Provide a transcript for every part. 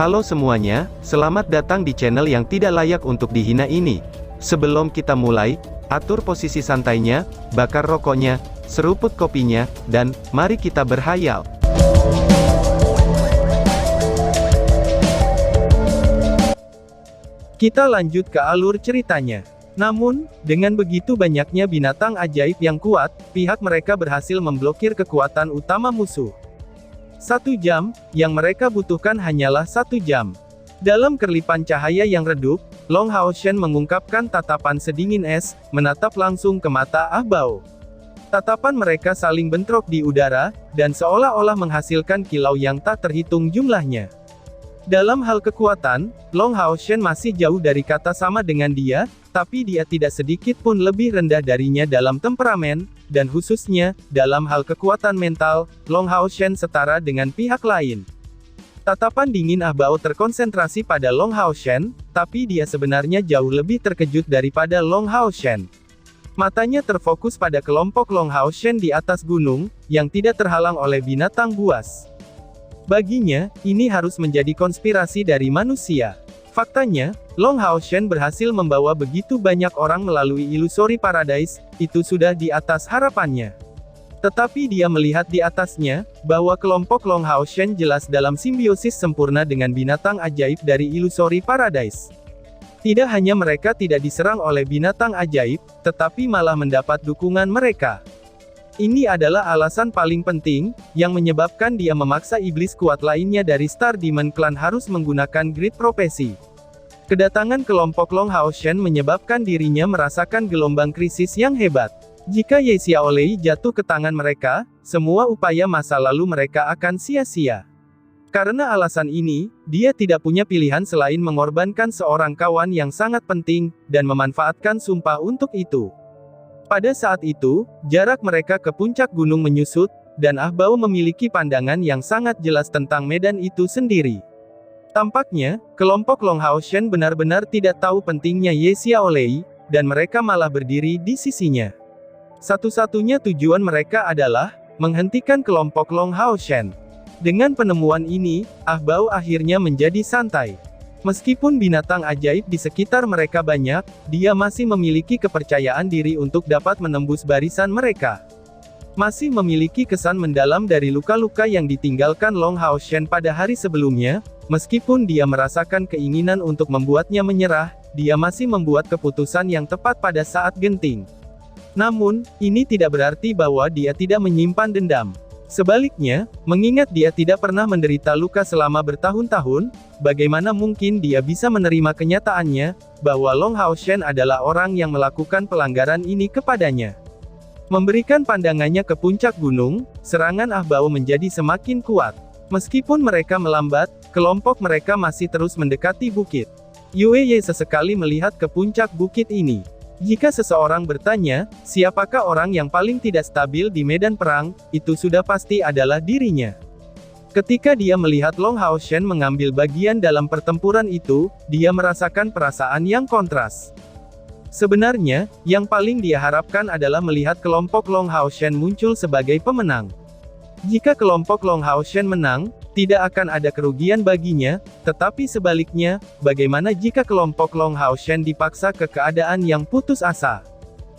Halo semuanya, selamat datang di channel yang tidak layak untuk dihina ini. Sebelum kita mulai, atur posisi santainya, bakar rokoknya, seruput kopinya, dan mari kita berhayal. Kita lanjut ke alur ceritanya. Namun, dengan begitu banyaknya binatang ajaib yang kuat, pihak mereka berhasil memblokir kekuatan utama musuh. 1 jam, yang mereka butuhkan hanyalah 1 jam. Dalam kerlipan cahaya yang redup, Long Hao Shen mengungkapkan tatapan sedingin es, menatap langsung ke mata Ah Bao. Tatapan mereka saling bentrok di udara, dan seolah-olah menghasilkan kilau yang tak terhitung jumlahnya. Dalam hal kekuatan, Long Hao Shen masih jauh dari kata sama dengan dia, tapi dia tidak sedikit pun lebih rendah darinya dalam temperamen, dan khususnya, dalam hal kekuatan mental, Long Hao Shen setara dengan pihak lain. Tatapan dingin Ah Bao terkonsentrasi pada Long Hao Shen, tapi dia sebenarnya jauh lebih terkejut daripada Long Hao Shen. Matanya terfokus pada kelompok Long Hao Shen di atas gunung, yang tidak terhalang oleh binatang buas. Baginya, ini harus menjadi konspirasi dari manusia. Faktanya, Long Hao Shen berhasil membawa begitu banyak orang melalui Illusory Paradise, itu sudah di atas harapannya. Tetapi dia melihat di atasnya, bahwa kelompok Long Hao Shen jelas dalam simbiosis sempurna dengan binatang ajaib dari Illusory Paradise. Tidak hanya mereka tidak diserang oleh binatang ajaib, tetapi malah mendapat dukungan mereka. Ini adalah alasan paling penting, yang menyebabkan dia memaksa iblis kuat lainnya dari Star Demon Clan harus menggunakan grid profesi. Kedatangan kelompok Long Hao Shen menyebabkan dirinya merasakan gelombang krisis yang hebat. Jika Ye Xiaolei jatuh ke tangan mereka, semua upaya masa lalu mereka akan sia-sia. Karena alasan ini, dia tidak punya pilihan selain mengorbankan seorang kawan yang sangat penting, dan memanfaatkan sumpah untuk itu. Pada saat itu, jarak mereka ke puncak gunung menyusut, dan Ah Bao memiliki pandangan yang sangat jelas tentang medan itu sendiri. Tampaknya, kelompok Long Hao Shen benar-benar tidak tahu pentingnya Ye Xiaolei, dan mereka malah berdiri di sisinya. Satu-satunya tujuan mereka adalah menghentikan kelompok Long Hao Shen. Dengan penemuan ini, Ah Bao akhirnya menjadi santai. Meskipun binatang ajaib di sekitar mereka banyak, dia masih memiliki kepercayaan diri untuk dapat menembus barisan mereka. Masih memiliki kesan mendalam dari luka-luka yang ditinggalkan Long Hao Shen pada hari sebelumnya, meskipun dia merasakan keinginan untuk membuatnya menyerah, dia masih membuat keputusan yang tepat pada saat genting. Namun, ini tidak berarti bahwa dia tidak menyimpan dendam. Sebaliknya, mengingat dia tidak pernah menderita luka selama bertahun-tahun, bagaimana mungkin dia bisa menerima kenyataannya, bahwa Long Hao Shen adalah orang yang melakukan pelanggaran ini kepadanya. Memberikan pandangannya ke puncak gunung, serangan Ah Bao menjadi semakin kuat. Meskipun mereka melambat, kelompok mereka masih terus mendekati bukit. Yue Ye sesekali melihat ke puncak bukit ini. Jika seseorang bertanya, siapakah orang yang paling tidak stabil di medan perang, itu sudah pasti adalah dirinya. Ketika dia melihat Long Hao Shen mengambil bagian dalam pertempuran itu, dia merasakan perasaan yang kontras. Sebenarnya, yang paling dia harapkan adalah melihat kelompok Long Hao Shen muncul sebagai pemenang. Jika kelompok Long Hao Shen menang, tidak akan ada kerugian baginya, tetapi sebaliknya, bagaimana jika kelompok Long Hao Shen dipaksa ke keadaan yang putus asa?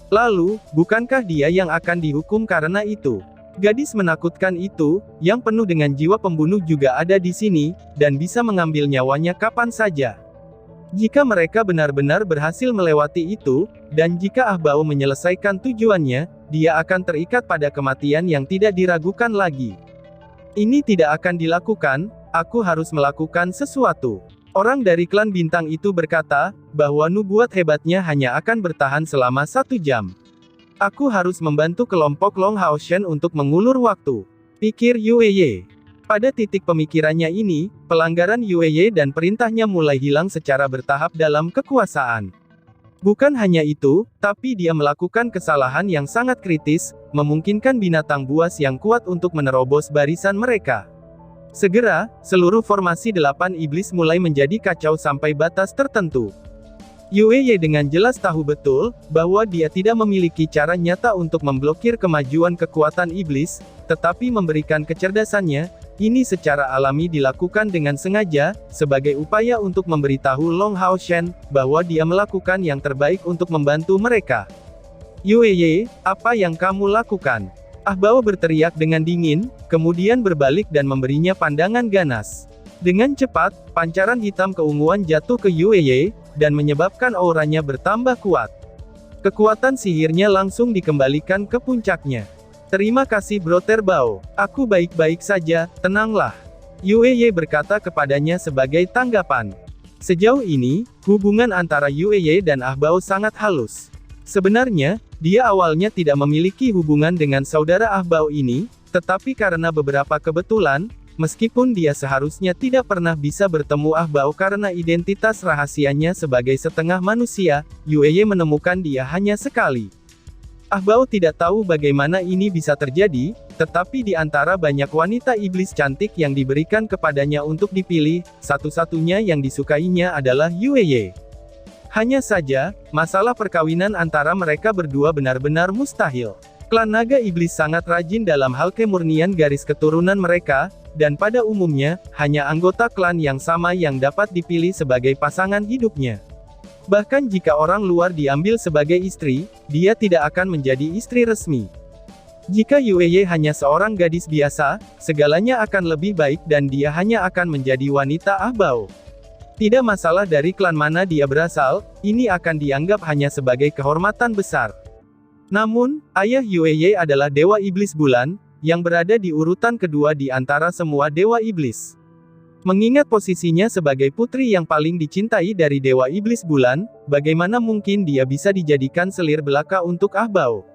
Lalu, bukankah dia yang akan dihukum karena itu? Gadis menakutkan itu, yang penuh dengan jiwa pembunuh juga ada di sini, dan bisa mengambil nyawanya kapan saja. Jika mereka benar-benar berhasil melewati itu, dan jika Ah Bao menyelesaikan tujuannya, dia akan terikat pada kematian yang tidak diragukan lagi. Ini tidak akan dilakukan, aku harus melakukan sesuatu. Orang dari klan bintang itu berkata, bahwa nubuat hebatnya hanya akan bertahan selama 1 jam. Aku harus membantu kelompok Long Hao Shen untuk mengulur waktu, pikir Yue Ye. Pada titik pemikirannya ini, pelanggaran Yue Ye dan perintahnya mulai hilang secara bertahap dalam kekuasaan. Bukan hanya itu, tapi dia melakukan kesalahan yang sangat kritis, memungkinkan binatang buas yang kuat untuk menerobos barisan mereka. Segera, seluruh formasi 8 iblis mulai menjadi kacau sampai batas tertentu. Yue Ye dengan jelas tahu betul, bahwa dia tidak memiliki cara nyata untuk memblokir kemajuan kekuatan iblis, tetapi memberikan kecerdasannya, Ini secara alami dilakukan dengan sengaja, sebagai upaya untuk memberitahu Long Hao Shen, bahwa dia melakukan yang terbaik untuk membantu mereka. Yue Ye, apa yang kamu lakukan? Ah Bao berteriak dengan dingin, kemudian berbalik dan memberinya pandangan ganas. Dengan cepat, pancaran hitam keunguan jatuh ke Yue Ye, dan menyebabkan auranya bertambah kuat. Kekuatan sihirnya langsung dikembalikan ke puncaknya. Terima kasih Brother Bao, aku baik-baik saja, tenanglah. Yue Ye berkata kepadanya sebagai tanggapan. Sejauh ini, hubungan antara Yue Ye dan Ah Bao sangat halus. Sebenarnya, dia awalnya tidak memiliki hubungan dengan saudara Ah Bao ini, tetapi karena beberapa kebetulan, meskipun dia seharusnya tidak pernah bisa bertemu Ah Bao karena identitas rahasianya sebagai setengah manusia, Yue Ye menemukan dia hanya sekali. Ah Bao tidak tahu bagaimana ini bisa terjadi, tetapi di antara banyak wanita iblis cantik yang diberikan kepadanya untuk dipilih, satu-satunya yang disukainya adalah Yue Ye. Hanya saja, masalah perkawinan antara mereka berdua benar-benar mustahil. Klan naga iblis sangat rajin dalam hal kemurnian garis keturunan mereka, dan pada umumnya, hanya anggota klan yang sama yang dapat dipilih sebagai pasangan hidupnya. Bahkan jika orang luar diambil sebagai istri, dia tidak akan menjadi istri resmi. Jika Yue Ye hanya seorang gadis biasa, segalanya akan lebih baik dan dia hanya akan menjadi wanita Ah Bao. Tidak masalah dari klan mana dia berasal, ini akan dianggap hanya sebagai kehormatan besar. Namun, ayah Yue Ye adalah Dewa Iblis Bulan, yang berada di urutan kedua di antara semua Dewa Iblis. Mengingat posisinya sebagai putri yang paling dicintai dari Dewa Iblis Bulan, bagaimana mungkin dia bisa dijadikan selir belaka untuk Ah Bao?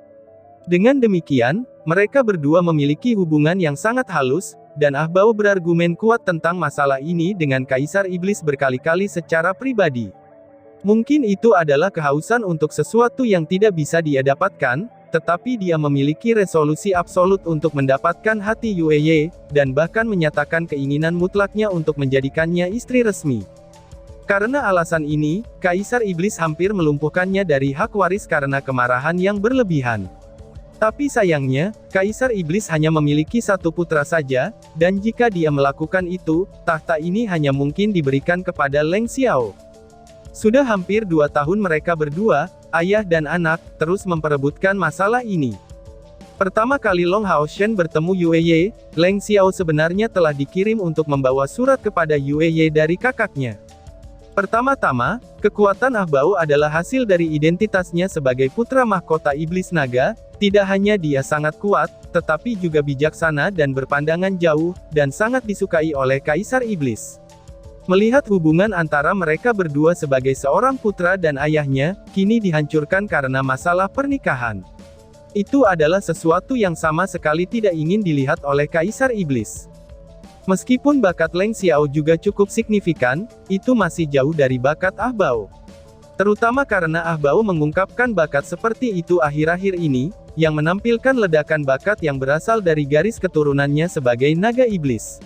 Dengan demikian, mereka berdua memiliki hubungan yang sangat halus, dan Ah Bao berargumen kuat tentang masalah ini dengan Kaisar Iblis berkali-kali secara pribadi. Mungkin itu adalah kehausan untuk sesuatu yang tidak bisa dia dapatkan, tetapi dia memiliki resolusi absolut untuk mendapatkan hati Yue Ye, dan bahkan menyatakan keinginan mutlaknya untuk menjadikannya istri resmi. Karena alasan ini, Kaisar Iblis hampir melumpuhkannya dari hak waris karena kemarahan yang berlebihan. Tapi sayangnya, Kaisar Iblis hanya memiliki satu putra saja, dan jika dia melakukan itu, tahta ini hanya mungkin diberikan kepada Leng Xiao. Sudah hampir 2 tahun mereka berdua, ayah dan anak, terus memperebutkan masalah ini. Pertama kali Long Hao Shen bertemu Yue Ye, Leng Xiao sebenarnya telah dikirim untuk membawa surat kepada Yue Ye dari kakaknya. Pertama-tama, kekuatan Ah Bao adalah hasil dari identitasnya sebagai putra mahkota iblis naga, tidak hanya dia sangat kuat, tetapi juga bijaksana dan berpandangan jauh, dan sangat disukai oleh Kaisar Iblis. Melihat hubungan antara mereka berdua sebagai seorang putra dan ayahnya, kini dihancurkan karena masalah pernikahan. Itu adalah sesuatu yang sama sekali tidak ingin dilihat oleh Kaisar Iblis. Meskipun bakat Leng Xiao juga cukup signifikan, itu masih jauh dari bakat Ah Bao. Terutama karena Ah Bao mengungkapkan bakat seperti itu akhir-akhir ini, yang menampilkan ledakan bakat yang berasal dari garis keturunannya sebagai naga iblis.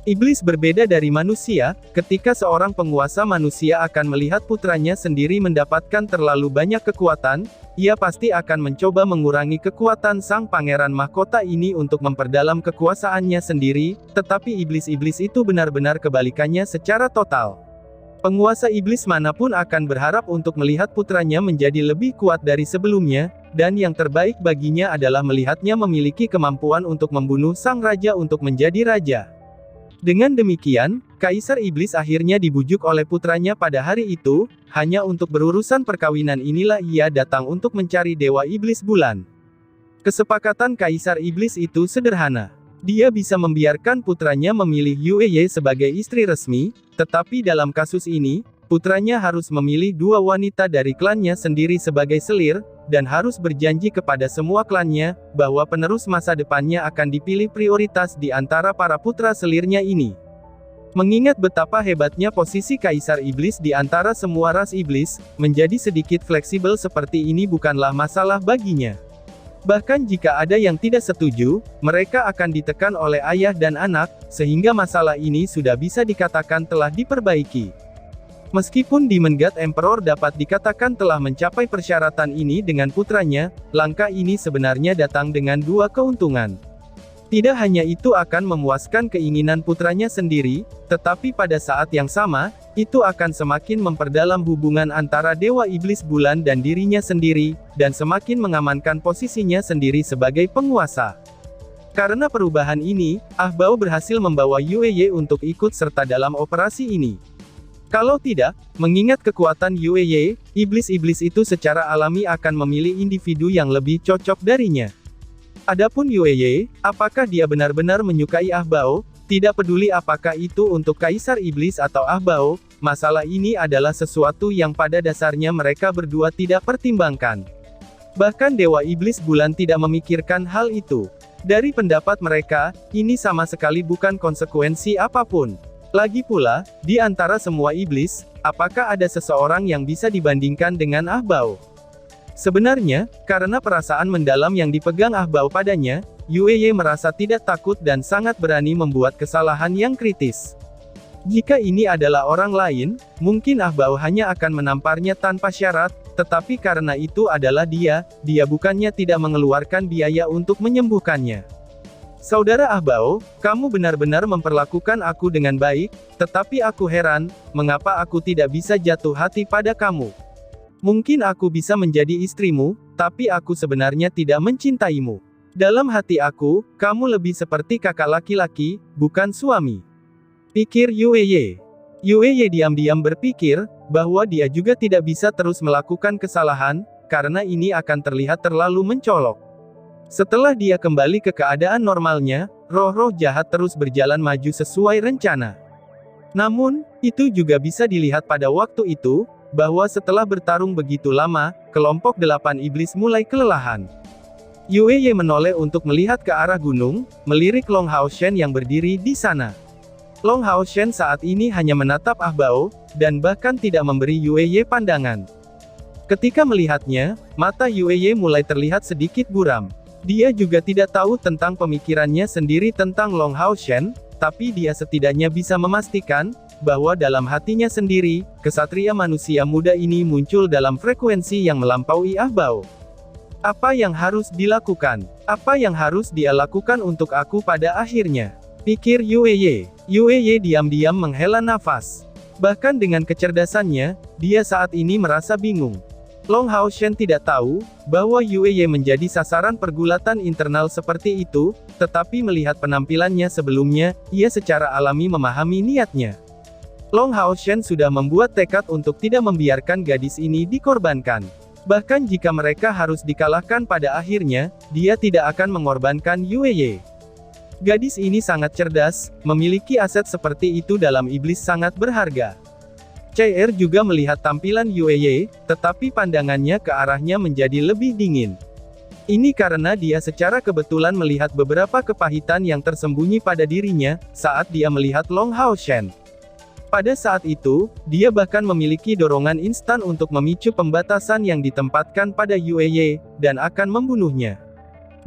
Iblis berbeda dari manusia, ketika seorang penguasa manusia akan melihat putranya sendiri mendapatkan terlalu banyak kekuatan, ia pasti akan mencoba mengurangi kekuatan sang pangeran mahkota ini untuk memperdalam kekuasaannya sendiri, tetapi iblis-iblis itu benar-benar kebalikannya secara total. Penguasa iblis manapun akan berharap untuk melihat putranya menjadi lebih kuat dari sebelumnya, dan yang terbaik baginya adalah melihatnya memiliki kemampuan untuk membunuh sang raja untuk menjadi raja. Dengan demikian, Kaisar Iblis akhirnya dibujuk oleh putranya pada hari itu, hanya untuk berurusan perkawinan inilah ia datang untuk mencari Dewa Iblis Bulan. Kesepakatan Kaisar Iblis itu sederhana. Dia bisa membiarkan putranya memilih Yue Ye sebagai istri resmi, tetapi dalam kasus ini, putranya harus memilih 2 wanita dari klannya sendiri sebagai selir, dan harus berjanji kepada semua klannya, bahwa penerus masa depannya akan dipilih prioritas di antara para putra selirnya ini. Mengingat betapa hebatnya posisi Kaisar Iblis di antara semua ras iblis, menjadi sedikit fleksibel seperti ini bukanlah masalah baginya. Bahkan jika ada yang tidak setuju, mereka akan ditekan oleh ayah dan anak, sehingga masalah ini sudah bisa dikatakan telah diperbaiki. Meskipun Demon God Emperor dapat dikatakan telah mencapai persyaratan ini dengan putranya, langkah ini sebenarnya datang dengan 2 keuntungan. Tidak hanya itu akan memuaskan keinginan putranya sendiri, tetapi pada saat yang sama, itu akan semakin memperdalam hubungan antara Dewa Iblis Bulan dan dirinya sendiri, dan semakin mengamankan posisinya sendiri sebagai penguasa. Karena perubahan ini, Ah Bao berhasil membawa Yueye untuk ikut serta dalam operasi ini. Kalau tidak, mengingat kekuatan Yueye, iblis-iblis itu secara alami akan memilih individu yang lebih cocok darinya. Adapun Yueye, apakah dia benar-benar menyukai Ah Bao? Tidak peduli apakah itu untuk Kaisar Iblis atau Ah Bao, masalah ini adalah sesuatu yang pada dasarnya mereka berdua tidak pertimbangkan. Bahkan Dewa Iblis Bulan tidak memikirkan hal itu. Dari pendapat mereka, ini sama sekali bukan konsekuensi apapun. Lagi pula, di antara semua iblis, apakah ada seseorang yang bisa dibandingkan dengan Ah Bao? Sebenarnya, karena perasaan mendalam yang dipegang Ah Bao padanya, Yueye merasa tidak takut dan sangat berani membuat kesalahan yang kritis. Jika ini adalah orang lain, mungkin Ah Bao hanya akan menamparnya tanpa syarat, tetapi karena itu adalah dia bukannya tidak mengeluarkan biaya untuk menyembuhkannya. Saudara Ah Bao, kamu benar-benar memperlakukan aku dengan baik, tetapi aku heran, mengapa aku tidak bisa jatuh hati pada kamu. Mungkin aku bisa menjadi istrimu, tapi aku sebenarnya tidak mencintaimu. Dalam hati aku, kamu lebih seperti kakak laki-laki, bukan suami. Pikir Yueye. Yueye diam-diam berpikir, bahwa dia juga tidak bisa terus melakukan kesalahan, karena ini akan terlihat terlalu mencolok. Setelah dia kembali ke keadaan normalnya, roh-roh jahat terus berjalan maju sesuai rencana. Namun, itu juga bisa dilihat pada waktu itu, bahwa setelah bertarung begitu lama, kelompok 8 iblis mulai kelelahan. Yueye menoleh untuk melihat ke arah gunung, melirik Long Hao Shen yang berdiri di sana. Long Hao Shen saat ini hanya menatap Ah Bao, dan bahkan tidak memberi Yueye pandangan. Ketika melihatnya, mata Yueye mulai terlihat sedikit buram. Dia juga tidak tahu tentang pemikirannya sendiri tentang Long Hao Shen, tapi dia setidaknya bisa memastikan, bahwa dalam hatinya sendiri, kesatria manusia muda ini muncul dalam frekuensi yang melampaui Ah Bao. Apa yang harus dilakukan? Apa yang harus dia lakukan untuk aku pada akhirnya? Pikir Yueye. Yueye diam-diam menghela nafas. Bahkan dengan kecerdasannya, dia saat ini merasa bingung. Long Hao Shen tidak tahu, bahwa Yueye menjadi sasaran pergulatan internal seperti itu, tetapi melihat penampilannya sebelumnya, ia secara alami memahami niatnya. Long Hao Shen sudah membuat tekad untuk tidak membiarkan gadis ini dikorbankan. Bahkan jika mereka harus dikalahkan pada akhirnya, dia tidak akan mengorbankan Yueye. Gadis ini sangat cerdas, memiliki aset seperti itu dalam iblis sangat berharga. CR juga melihat tampilan Yueye, tetapi pandangannya ke arahnya menjadi lebih dingin. Ini karena dia secara kebetulan melihat beberapa kepahitan yang tersembunyi pada dirinya, saat dia melihat Long Hao Shen. Pada saat itu, dia bahkan memiliki dorongan instan untuk memicu pembatasan yang ditempatkan pada Yueye, dan akan membunuhnya.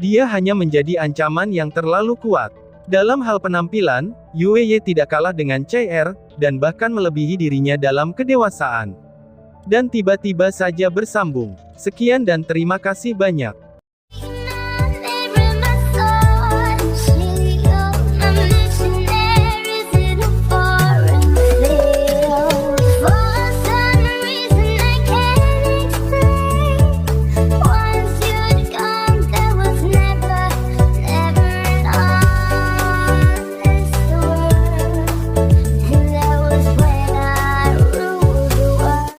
Dia hanya menjadi ancaman yang terlalu kuat. Dalam hal penampilan, Yueye tidak kalah dengan CR, dan bahkan melebihi dirinya dalam kedewasaan. Dan tiba-tiba saja bersambung. Sekian dan terima kasih banyak.